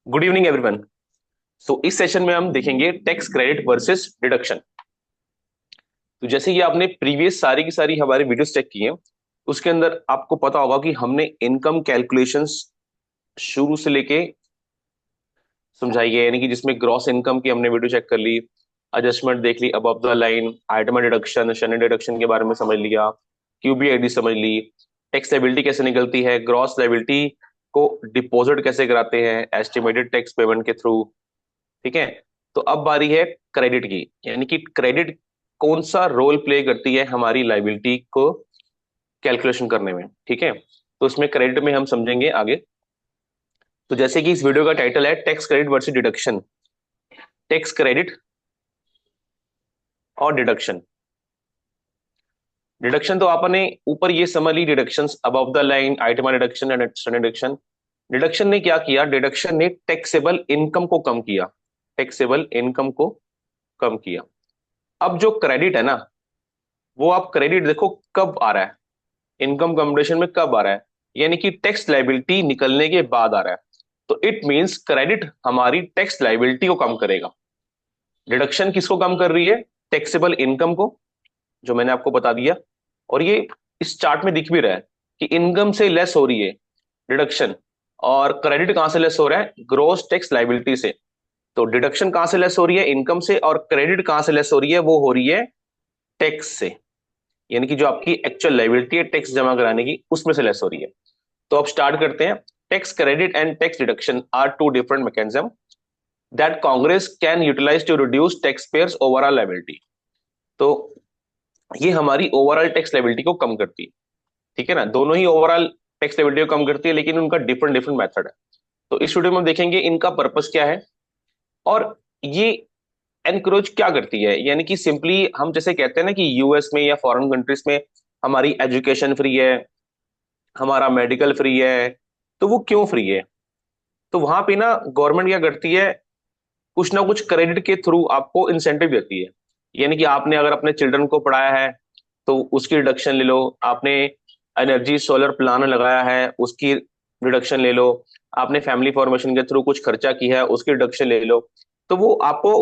Good evening everyone. सो इस session में हम देखेंगे टैक्स क्रेडिट वर्सेस डिडक्शन। तो जैसे कि आपने प्रीवियस सारी की सारी हमारे वीडियोस चेक किए हैं, उसके अंदर आपको पता होगा कि हमने इनकम कैलकुलेशंस शुरू से लेके समझाई है, यानी कि जिसमें ग्रॉस इनकम की हमने वीडियो चेक कर ली, एडजस्टमेंट देख ली, above the line item deduction, शनि डिडक्शन के बारे में समझ लिया, क्यूबीआईडी समझ ली, टैक्स लायबिलिटी कैसे निकलती है, ग्रॉस लायबिलिटी को डिपॉजिट कैसे कराते हैं एस्टिमेटेड टैक्स पेमेंट के थ्रू। ठीक है। तो अब बारी है क्रेडिट की, यानी कि क्रेडिट कौन सा रोल प्ले करती है हमारी लाइबिलिटी को कैलकुलेशन करने में। ठीक है। तो इसमें क्रेडिट में हम समझेंगे आगे। तो जैसे कि इस वीडियो का टाइटल है tax credit versus deduction, tax credit और डिडक्शन। डिडक्शन तो आपने ऊपर ये समझ ली, deductions above the line item deduction and external deduction. Deduction ने क्या किया? डिडक्शन ने टैक्सेबल इनकम को कम किया, टैक्सेबल इनकम को कम किया। अब जो क्रेडिट है ना, वो आप क्रेडिट देखो कब आ रहा है, इनकम कंपटीशन में कब आ रहा है, यानी कि टैक्स लाइबिलिटी निकलने के बाद आ रहा है। तो इट मींस क्रेडिट हमारी टैक्स लाइबिलिटी को कम करेगा। डिडक्शन किसको कम कर रही है? टैक्सेबल इनकम को, जो मैंने आपको बता दिया। और ये इस चार्ट में दिख भी रहा है कि इनकम से लेस हो रही है डिडक्शन, और क्रेडिट कहां से लेस हो रहा है? ग्रोस टैक्स लाइबिलिटी से। तो डिडक्शन कहां से लेस हो रही है? इनकम से। और क्रेडिट कहां से लेस हो रही है? वो हो रही है टैक्स से, यानी कि जो आपकी एक्चुअल लाइबिलिटी है टैक्स जमा कराने की, उसमें से लेस हो रही है। तो अब स्टार्ट करते हैं। Tax credit and tax deduction are two different mechanism that Congress can utilise to reduce tax payers overall liability. तो ये हमारी ओवरऑल टैक्स लाइबिलिटी को कम करती है। ठीक है ना, दोनों ही ओवरऑल टैक्स लाइबिलिटी को कम करती है, लेकिन उनका डिफरेंट डिफरेंट मेथड है। तो इस वीडियो में हम देखेंगे इनका पर्पस क्या है और ये एनकरेज क्या करती है। यानी कि सिंपली हम जैसे कहते हैं ना कि यूएस में या फॉरेन कंट्रीज में हमारी एजुकेशन फ्री है, हमारा मेडिकल फ्री है, तो वो क्यों फ्री है? तो वहां पे ना गवर्नमेंट क्या करती है, कुछ ना कुछ क्रेडिट के थ्रू आपको इंसेंटिव देती है। यानी कि आपने अगर अपने चिल्ड्रन को पढ़ाया है तो उसकी रिडक्शन ले लो, आपने एनर्जी सोलर प्लान लगाया है उसकी रिडक्शन ले लो, आपने फैमिली फॉर्मेशन के थ्रू कुछ खर्चा किया है उसकी रिडक्शन ले लो। तो वो आपको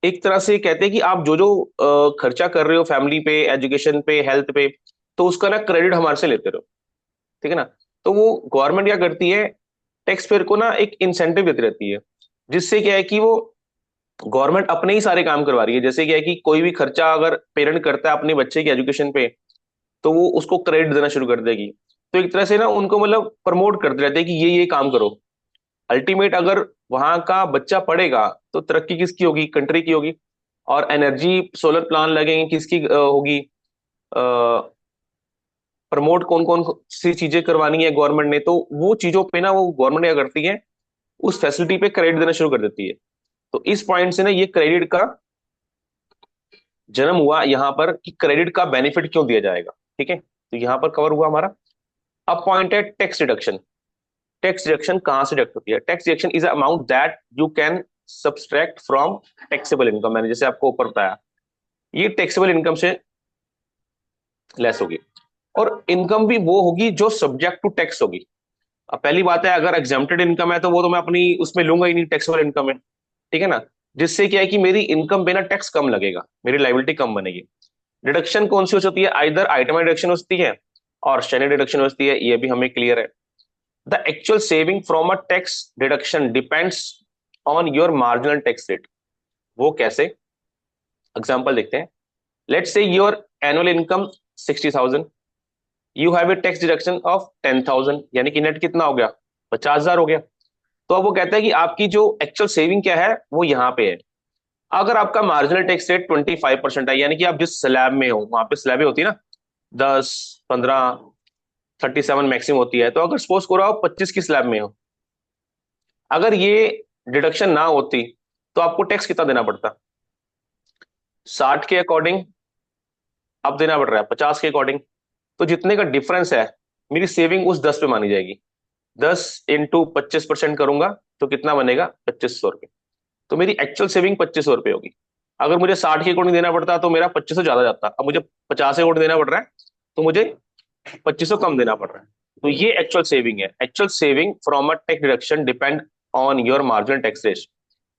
एक तरह से कहते हैं कि आप जो जो खर्चा कर रहे हो फैमिली पे, एजुकेशन पे, हेल्थ पे, तो उसका ना क्रेडिट हमारे से लेते रहो। ठीक है ना। तो वो गवर्नमेंट क्या करती है, टैक्स पेयर को ना एक इंसेंटिव देती रहती है, जिससे क्या है कि वो गवर्नमेंट अपने ही सारे काम करवा रही है। जैसे क्या है कि कोई भी खर्चा अगर पेरेंट करता है अपने बच्चे की एजुकेशन पे, तो वो उसको क्रेडिट देना शुरू कर देगी। तो एक तरह से ना उनको मतलब प्रमोट करते रहते हैं कि ये काम करो। अल्टीमेट अगर वहां का बच्चा पढ़ेगा तो तरक्की किसकी होगी? कंट्री की होगी। और एनर्जी सोलर प्लान लगेंगे किसकी होगी? प्रमोट कौन कौन सी चीजें करवानी है गवर्नमेंट ने, तो वो चीजों पे ना वो गवर्नमेंट क्या करती है, उस फैसिलिटी पे क्रेडिट देना शुरू कर देती है। तो इस पॉइंट से ना ये क्रेडिट का जन्म हुआ यहाँ पर कि क्रेडिट का बेनिफिट क्यों दिया जाएगा। ठीक है, तो यहाँ पर कवर हुआ हमारा। अब पॉइंट है टैक्स डिडक्शन। टैक्स डिडक्शन कहां से डिडक्ट होती है? Tax deduction is amount that you can subtract from taxable income. मैंने जैसे आपको ऊपर बताया, ये टैक्सेबल इनकम से लेस होगी, और इनकम भी वो होगी जो सब्जेक्ट टू टैक्स होगी। अब पहली बात है, अगर एग्जेम्प्टेड इनकम है तो वो तो मैं अपनी उसमें लूंगा ही नहीं, टैक्सेबल इनकम है। ठीक है ना, जिससे क्या है कि मेरी इनकम पे ना टैक्स कम लगेगा, मेरी लाइबिलिटी कम बनेगी। डिडक्शन कौन सी हो सकती है? आइदर आइटम डिडक्शन हो सकती है और श्रेणी डिडक्शन हो सकती है, ये भी हमें क्लियर है। The actual saving from a tax deduction depends on your marginal tax rate. वो कैसे? एग्जाम्पल देखते हैं। Let's say your annual income 60,000, you have a tax deduction of 10,000, यानी कि नेट कितना हो गया? 50,000 हो गया। तो अब वो कहता है कि आपकी जो एक्चुअल सेविंग क्या है वो यहाँ पे है। अगर आपका मार्जिनल टैक्स रेट 25% है, यानी कि आप जिस स्लैब में हो वहां पे स्लैबें होती है ना, 10, 15, 37 मैक्सिमम होती है, तो अगर सपोज करो आप 25 की स्लैब में हो, अगर ये डिडक्शन ना होती तो आपको टैक्स कितना देना पड़ता? 60 के अकॉर्डिंग अब देना पड़ रहा है 50 के अकॉर्डिंग। तो जितने का डिफरेंस है, मेरी सेविंग उस 10 पे मानी जाएगी। 10 × 25% करूंगा तो कितना बनेगा? 2500 रुपये। तो मेरी एक्चुअल सेविंग 2500 रुपये होगी। अगर मुझे 60 के अकॉर्डिंग देना पड़ता तो मेरा 2500 ज्यादा जाता। अब मुझे 50 के अकॉर्डिंग देना पड़ रहा है तो मुझे 2500 कम देना पड़ रहा है। तो ये एक्चुअल सेविंग है। Actual saving from a tax deduction depend on your marginal tax rate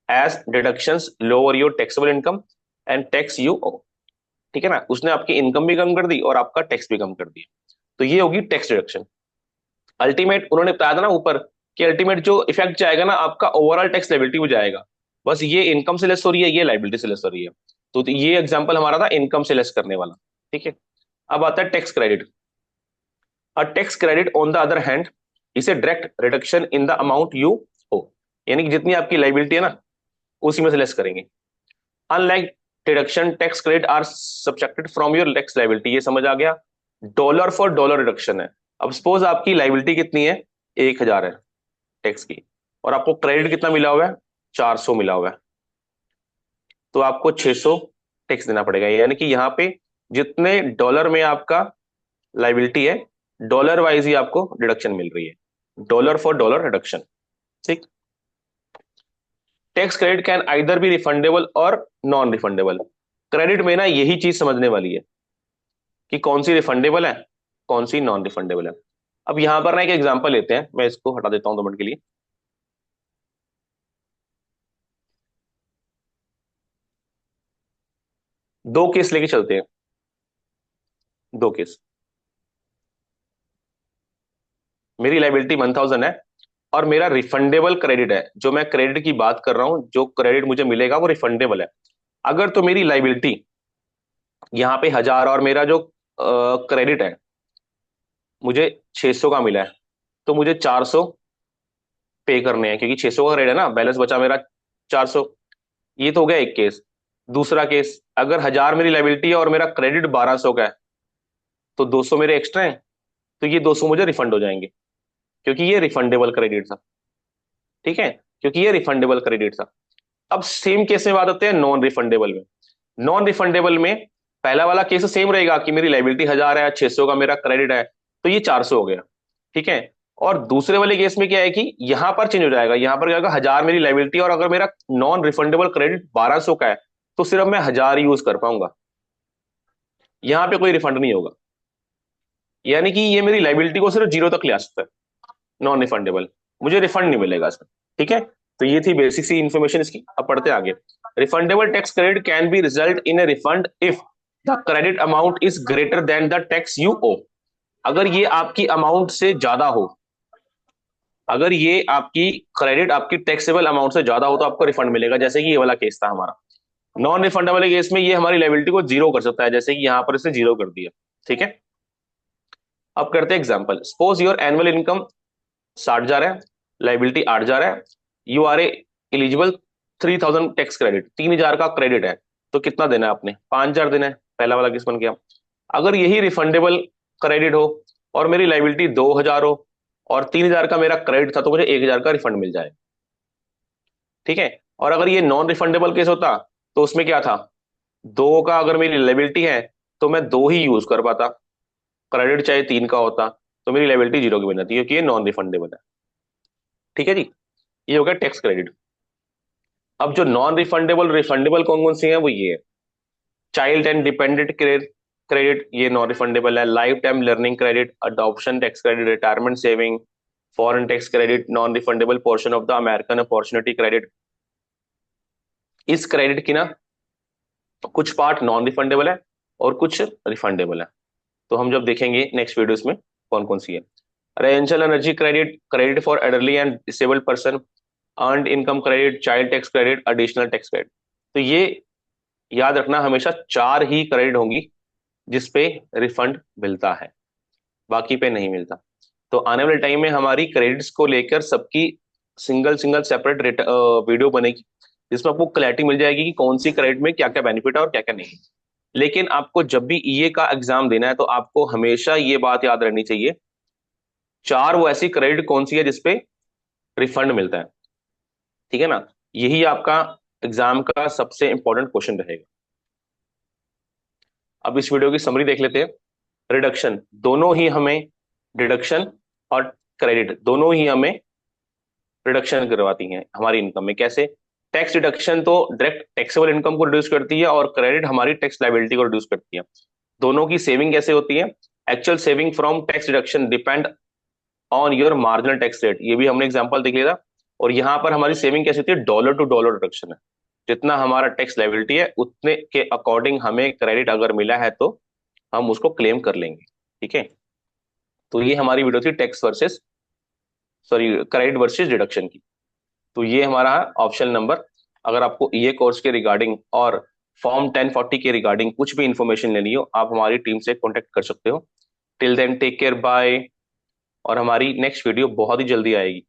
as deductions lower your taxable income and tax you owe. ठीक है ना, उसने आपकी इनकम भी कम कर दी और आपका टैक्स भी कम कर दिया, तो ये होगी टैक्स डिडक्शन। अल्टीमेट उन्होंने बताया था ना ऊपर कि अल्टीमेट जो इफेक्ट जाएगा ना आपका ओवरऑल टैक्स लायबिलिटी हो जाएगा, बस ये इनकम से लेस हो रही है, ये लायबिलिटी से लेस हो रही है। तो ये एग्जांपल हमारा था इनकम से लेस करने वाला। ठीक है, अब आता है tax credit. A tax credit on the other hand इसे direct reduction in the amount you owe, यानी कि जितनी आपकी लायबिलिटी है ना उसी में से लेस करेंगे। Unlike deduction tax credit are subtracted from your tax liability, ये समझ आ गया। डॉलर फॉर डॉलर रिडक्शन है। अब सपोज आपकी लायबिलिटी कितनी है, 1,000 है टैक्स की, और आपको क्रेडिट कितना मिला हुआ है, 400 मिला हुआ है, तो आपको 600 टैक्स देना पड़ेगा। यानी कि यहाँ पे जितने डॉलर में आपका लायबिलिटी है डॉलर वाइज ही आपको डिडक्शन मिल रही है, डॉलर फॉर डॉलर रिडक्शन। ठीक, tax credit can either be refundable और नॉन रिफंडेबल। क्रेडिट में ना यही चीज समझने वाली है कि कौन सी रिफंडेबल है कौन सी नॉन रिफंडेबल है। अब यहां पर ना एक एग्जांपल लेते हैं, मैं इसको हटा देता हूं 2 मिनट के लिए। दो केस लेके चलते हैं, दो केस। मेरी लाइबिलिटी 1,000 है और मेरा रिफंडेबल क्रेडिट है, जो मैं क्रेडिट की बात कर रहा हूं, जो क्रेडिट मुझे मिलेगा वो रिफंडेबल है। अगर तो मेरी लाइबिलिटी यहाँ पे 1,000 और मेरा जो क्रेडिट है मुझे 600 का मिला है, तो मुझे 400 पे करने हैं, क्योंकि 600 का क्रेडिट है ना, बैलेंस बचा मेरा 400। ये तो हो गया एक केस। दूसरा केस, अगर 1,000 मेरी लाइबिलिटी है और मेरा क्रेडिट 1,200 का है, तो 200 मेरे एक्स्ट्रा है, तो ये 200 मुझे रिफंड हो जाएंगे, क्योंकि ये रिफंडेबल क्रेडिट था। ठीक है, क्योंकि ये रिफंडेबल क्रेडिट था। अब सेम केस में बात आते हैं नॉन रिफंडेबल में। नॉन रिफंडेबल में पहला वाला केस सेम रहेगा कि मेरी लाइबिलिटी 1,000 है, 600 का मेरा क्रेडिट है, तो ये 400 हो गया। ठीक है, और दूसरे वाले केस में क्या है कि यहां पर चेंज हो जाएगा, यहां पर क्या होगा, 1,000 मेरी लाइबिलिटी और अगर मेरा नॉन रिफंडेबल क्रेडिट 1,200 का है, तो सिर्फ मैं 1,000 यूज कर पाऊंगा, यहां पे कोई रिफंड नहीं होगा। यानी कि ये मेरी लाइबिलिटी को सिर्फ जीरो तक ले आ सकता है, नॉन रिफंडेबल, मुझे रिफंड नहीं मिलेगा इसमें। ठीक है, तो ये थी बेसिक सी इंफॉर्मेशन इसकी। अब पढ़ते आगे। Refundable tax credit can be result in a refund if the credit amount is greater than the tax you owe. अगर ये आपकी अमाउंट से ज्यादा हो, अगर ये आपकी क्रेडिट आपकी टैक्सेबल अमाउंट से ज्यादा हो, तो आपको रिफंड मिलेगा, जैसे कि ये वाला केस था हमारा। नॉन रिफंडेबल केस में ये हमारी लायबिलिटी को जीरो कर सकता है, जैसे कि यहां पर इसने जीरो कर दिया। ठीक है, अब करते हैं example. Suppose your annual income 60,000 है, लाइबिलिटी 8,000 है, you are a eligible 3,000 tax credit, 3,000 का क्रेडिट है, तो कितना देना है आपने, 5,000 देना है। पहला वाला केस बन गया। अगर यही रिफंडेबल क्रेडिट हो और मेरी लाइबिलिटी 2,000 हो और 3,000 का मेरा क्रेडिट था, तो मुझे 1,000 का रिफंड मिल जाए। ठीक है, और अगर ये नॉन रिफंडेबल केस होता तो उसमें क्या था, दो का अगर मेरी लाइबिलिटी है तो मैं दो ही यूज कर पाता, क्रेडिट चाहे 3 का होता तो मेरी लाइबिलिटी जीरो की बन जाती, क्योंकि ये नॉन रिफंडेबल है। ठीक है जी, ये हो गया टैक्स क्रेडिट। अब जो नॉन रिफंडेबल रिफंडेबल कौन कौन सी है, वो ये है। Child and dependent credit, credit ये नॉन रिफंडेबल है। Life time learning credit, adoption tax credit, retirement saving, foreign tax credit, non refundable portion of the American opportunity credit. इस क्रेडिट की ना कुछ पार्ट नॉन रिफंडेबल है और कुछ refundable है, तो हम जब देखेंगे नेक्स्ट वीडियोस में कौन कौन सी है। Residential energy credit, credit for elderly and disabled person, earned income credit, child tax credit, additional tax credit. तो ये याद रखना, हमेशा 4 ही क्रेडिट होंगी जिसपे रिफंड मिलता है, बाकी पे नहीं मिलता। तो आने वाले टाइम में हमारी क्रेडिट्स को लेकर सबकी सिंगल सिंगल सेपरेट वीडियो बनेगी, जिसमें आपको क्लैरिटी मिल जाएगी कि कौन सी क्रेडिट में क्या क्या बेनिफिट है और क्या क्या नहीं। लेकिन आपको जब भी ईए का एग्जाम देना है तो आपको हमेशा ये बात याद रहनी चाहिए, 4 वो ऐसी क्रेडिट कौन सी है जिसपे रिफंड मिलता है। ठीक है ना, यही आपका एग्जाम का सबसे इंपॉर्टेंट क्वेश्चन रहेगा। अब इस वीडियो की समरी देख लेते हैं। रिडक्शन, दोनों ही हमें, डिडक्शन और क्रेडिट दोनों ही हमें रिडक्शन करवाती हैं हमारी इनकम में। कैसे, टैक्स डिडक्शन तो डायरेक्ट टैक्सेबल इनकम को रिड्यूस करती है और क्रेडिट हमारी टैक्स लायबिलिटी को रिड्यूस करती है। दोनों की सेविंग कैसे होती है, actual saving from tax deduction depend on your marginal tax rate, ये भी हमने एग्जांपल देख लिया था। और यहाँ पर हमारी सेविंग कैसी होती है, डॉलर टू डॉलर डिडक्शन है। जितना हमारा टैक्स लायबिलिटी है उतने के अकॉर्डिंग हमें क्रेडिट अगर मिला है तो हम उसको क्लेम कर लेंगे। ठीक है, तो ये हमारी वीडियो थी tax versus, sorry, credit versus deduction की। तो ये हमारा ऑप्शन नंबर। अगर आपको ईए कोर्स के रिगार्डिंग और फॉर्म 1040 के रिगार्डिंग कुछ भी इंफॉर्मेशन लेनी हो, आप हमारी टीम से कॉन्टेक्ट कर सकते हो। Till then take care, bye. और हमारी नेक्स्ट वीडियो बहुत ही जल्दी आएगी।